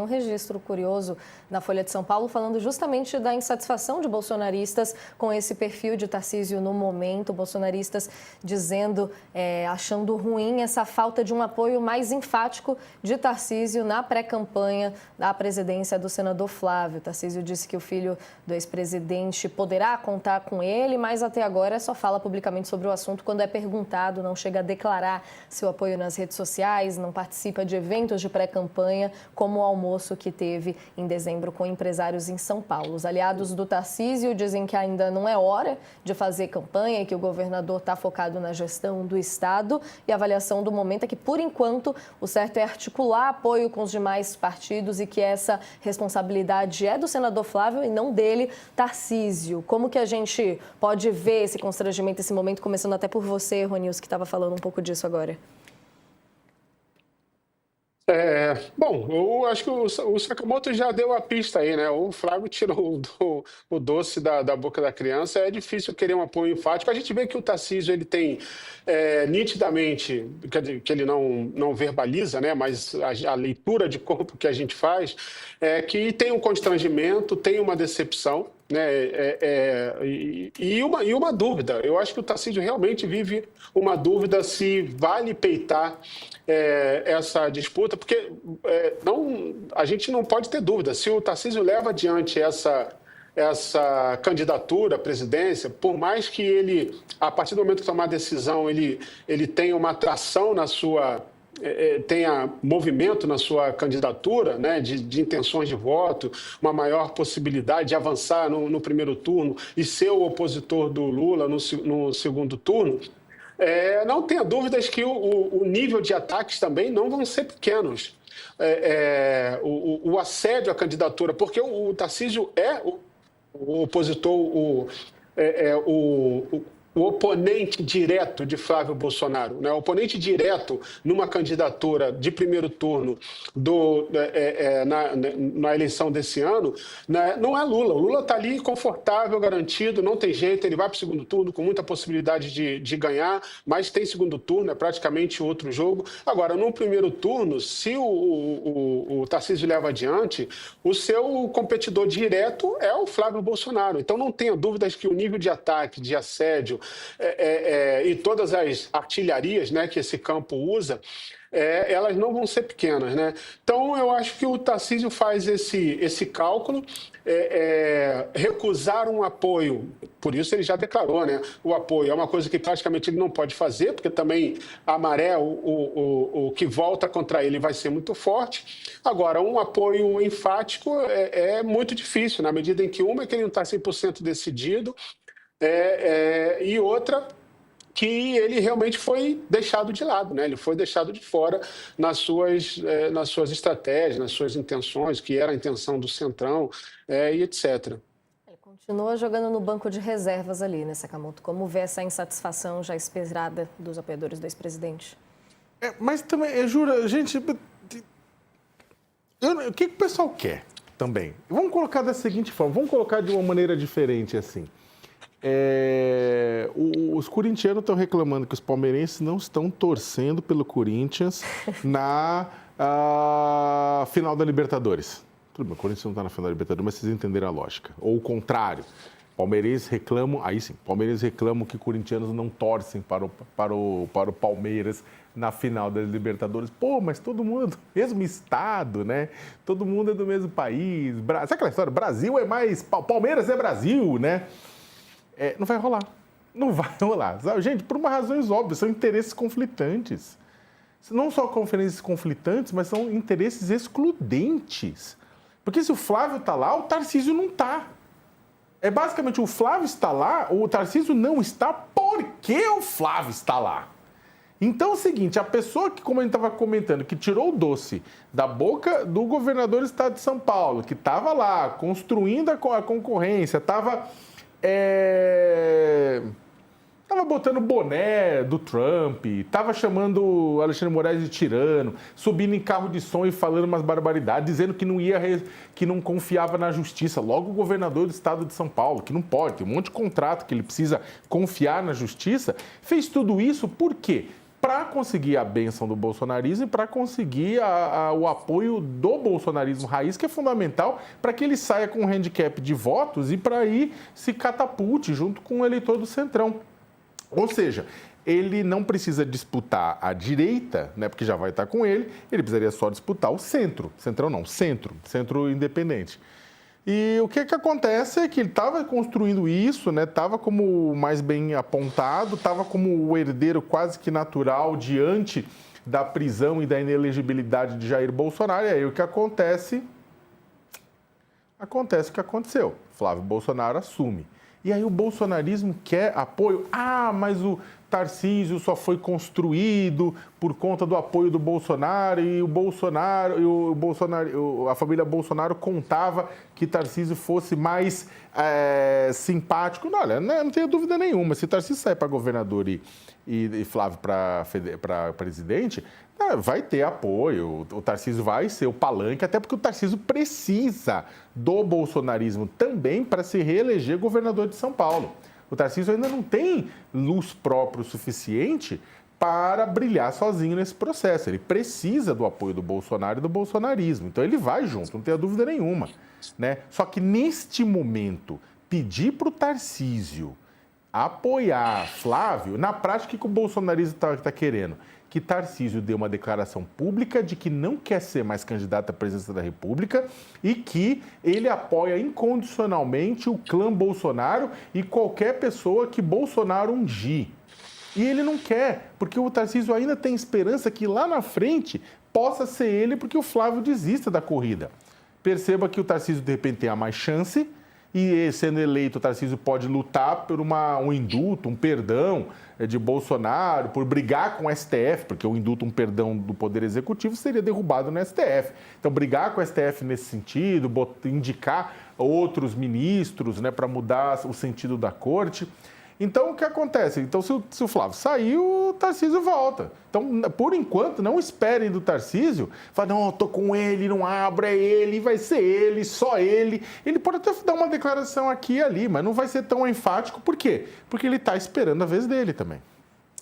Um registro curioso na Folha de São Paulo falando justamente da insatisfação de bolsonaristas com esse perfil de Tarcísio no momento, bolsonaristas dizendo, achando ruim essa falta de um apoio mais enfático de Tarcísio na pré-campanha da presidência do senador Flávio. Tarcísio disse que o filho do ex-presidente poderá contar com ele, mas até agora só fala publicamente sobre o assunto quando é perguntado, não chega a declarar seu apoio nas redes sociais, não participa de eventos de pré-campanha, como o almoço que teve em dezembro com empresários em São Paulo. Os aliados do Tarcísio dizem que ainda não é hora de fazer campanha, que o governador está focado na gestão do Estado e a avaliação do momento é que, por enquanto, o certo é articular apoio com os demais partidos e que essa responsabilidade é do senador Flávio e não dele, Tarcísio. Como que a gente pode ver esse constrangimento, esse momento, começando até por você, Ronilson, que estava falando um pouco disso agora? Bom, eu acho que o Sakamoto já deu a pista aí, né? O Flávio tirou o doce da boca da criança. É difícil querer um apoio enfático. A gente vê que o Tarcísio ele tem nitidamente, que ele não verbaliza, né? Mas a leitura de corpo que a gente faz é que tem um constrangimento, tem uma decepção. Né? E uma dúvida. Eu acho que o Tarcísio realmente vive uma dúvida se vale peitar essa disputa, porque a gente não pode ter dúvida. Se o Tarcísio leva adiante essa candidatura à presidência, por mais que ele, a partir do momento que tomar a decisão, ele tenha uma atração na sua... tenha movimento na sua candidatura, né, de intenções de voto, uma maior possibilidade de avançar no primeiro turno e ser o opositor do Lula no segundo turno, não tenha dúvidas que o nível de ataques também não vão ser pequenos. O assédio à candidatura, porque o Tarcísio é o opositor, o oponente direto de Flávio Bolsonaro, né? O oponente direto numa candidatura de primeiro turno na eleição desse ano, né? Não é Lula. O Lula está ali confortável, garantido, não tem jeito, ele vai para o segundo turno com muita possibilidade de ganhar, mas tem segundo turno, é praticamente outro jogo. Agora, no primeiro turno, se o Tarcísio leva adiante, o seu competidor direto é o Flávio Bolsonaro. Então, não tenha dúvidas que o nível de ataque, de assédio, e todas as artilharias, né, que esse campo usa, elas não vão ser pequenas, né? Então, eu acho que o Tarcísio faz esse cálculo, recusar um apoio, por isso ele já declarou, né? O apoio é uma coisa que praticamente ele não pode fazer, porque também a maré, o que volta contra ele vai ser muito forte. Agora, um apoio enfático é muito difícil, na medida em que uma é que ele não está 100% decidido, e outra que ele realmente foi deixado de lado, né? Ele foi deixado de fora nas suas estratégias, nas suas intenções, que era a intenção do Centrão, e etc. Ele continua jogando no banco de reservas ali, né, Sakamoto? Como vê essa insatisfação já esperada dos apoiadores do ex-presidente? Mas também, jura, gente, o que o pessoal quer também? Vamos colocar da seguinte forma, vamos colocar de uma maneira diferente assim. Os corintianos estão reclamando que os palmeirenses não estão torcendo pelo Corinthians na final da Libertadores. Tudo bem, o Corinthians não está na final da Libertadores, mas vocês entenderam a lógica. Ou o contrário, palmeirenses reclamam, aí sim, palmeirenses reclamam que corintianos não torcem para o Palmeiras na final das Libertadores. Pô, mas todo mundo é do mesmo estado, né? Todo mundo é do mesmo país. Sabe aquela história? Brasil é mais... Palmeiras é Brasil, né? Não vai rolar. Não vai rolar. Gente, por uma razões óbvias, são interesses conflitantes. Não só interesses conflitantes, mas são interesses excludentes. Porque se o Flávio está lá, o Tarcísio não está. Basicamente, o Flávio está lá, o Tarcísio não está porque o Flávio está lá. Então é o seguinte, a pessoa que, como a gente estava comentando, que tirou o doce da boca do governador do estado de São Paulo, que estava lá construindo a concorrência, estava botando boné do Trump, estava chamando o Alexandre Moraes de tirano, subindo em carro de som e falando umas barbaridades, dizendo que não confiava na justiça. Logo o governador do estado de São Paulo, que não pode, tem um monte de contrato que ele precisa confiar na justiça, fez tudo isso por quê? para conseguir a bênção do bolsonarismo e para conseguir o apoio do bolsonarismo raiz, que é fundamental para que ele saia com um handicap de votos e para aí se catapulte junto com o eleitor do Centrão. Ou seja, ele não precisa disputar a direita, né, porque já vai estar com ele precisaria só disputar o centro. Centrão não, centro independente. E o que acontece é que ele estava construindo isso, né? Estava como mais bem apontado, estava como o herdeiro quase que natural diante da prisão e da inelegibilidade de Jair Bolsonaro. E aí o que acontece? Acontece o que aconteceu. Flávio Bolsonaro assume. E aí o bolsonarismo quer apoio. Ah, mas o Tarcísio só foi construído por conta do apoio do Bolsonaro e a família Bolsonaro contava que Tarcísio fosse mais simpático. Não, olha, não tenho dúvida nenhuma. Se Tarcísio sair para governador e Flávio para presidente, vai ter apoio. O Tarcísio vai ser o palanque, até porque o Tarcísio precisa do bolsonarismo também para se reeleger governador de São Paulo. O Tarcísio ainda não tem luz própria o suficiente para brilhar sozinho nesse processo. Ele precisa do apoio do Bolsonaro e do bolsonarismo. Então ele vai junto, não tenha dúvida nenhuma, né? Só que neste momento, pedir para o Tarcísio apoiar Flávio, na prática, o que o bolsonarismo está querendo? Que Tarcísio dê uma declaração pública de que não quer ser mais candidato à presidência da República e que ele apoia incondicionalmente o clã Bolsonaro e qualquer pessoa que Bolsonaro ungir. E ele não quer, porque o Tarcísio ainda tem esperança que lá na frente possa ser ele, porque o Flávio desista da corrida. Perceba que o Tarcísio, de repente, tem a mais chance e, sendo eleito, o Tarcísio pode lutar por um indulto, um perdão de Bolsonaro, por brigar com o STF, porque o indulto, um perdão do Poder Executivo, seria derrubado no STF. Então, brigar com o STF nesse sentido, indicar outros ministros, né, para mudar o sentido da corte. Então, o que acontece? Então, se o Flávio sair, o Tarcísio volta. Então, por enquanto, não esperem do Tarcísio. Fala, não, eu tô com ele, não abro, é ele, vai ser ele, só ele. Ele pode até dar uma declaração aqui e ali, mas não vai ser tão enfático. Por quê? Porque ele está esperando a vez dele também.